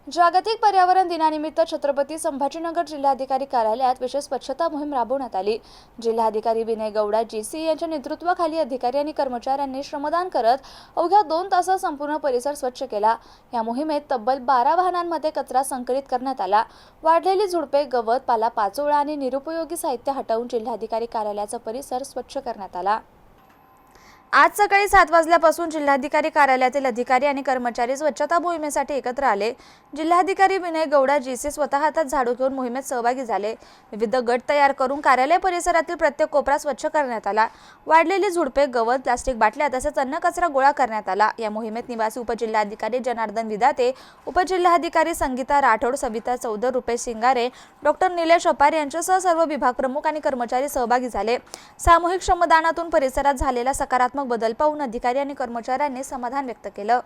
जागतिक पर्यावरण दिनानिमित्त छत्रपती संभाजीनगर जिल्हाधिकारी कार्यालयात विशेष स्वच्छता मोहीम राबवण्यात आली। जिल्हाधिकारी विनय गौडा जीसी यांच्या नेतृत्वाखाली अधिकारी आणि कर्मचाऱ्यांनी श्रमदान करत अवघ्या 2 तासात संपूर्ण परिसर स्वच्छ केला। या मोहिमेत तब्बल 12 वाहनांमध्ये कचरा संकलित करण्यात आला। वाढलेली झुडपे, गवत, पालापाचोळा आणि निरुपयोगी साहित्य हटवून जिल्हाधिकारी कार्यालयाचा परिसर स्वच्छ करण्यात आला। आज सकाळी 7 वाजल्यापासून जिल्हाधिकारी कार्यालयातील अधिकारी आणि कर्मचारी स्वच्छता मोहिमेसाठी एकत्र आले। जिल्हाधिकारी विनय गौडा जीसी स्वतः हातात झाडू घेऊन मोहिमेत सहभागी झाले। विविध गट तयार करून कार्यालय परिसरातील प्रत्येक कोपरा स्वच्छ करण्यात आला। वाढलेली झुडपे, गवत, प्लास्टिक बाटल्या तसेच अन्न कचरा गोळा करण्यात आला। या मोहिमेत निवासी उपजिल्हाधिकारी जनार्दन विदाते, उपजिल्हाधिकारी संगीता राठोड, सविता चौधर, रुपेश सिंगारे, डॉक्टर निलेश अपार यांच्यासह सर्व विभाग प्रमुख आणि कर्मचारी सहभागी झाले। सामूहिक श्रमदानातून परिसरात झालेला सकारात्मक बदल पाहून अधिकारी आणि कर्मचाऱ्यांनी समाधान व्यक्त केलं।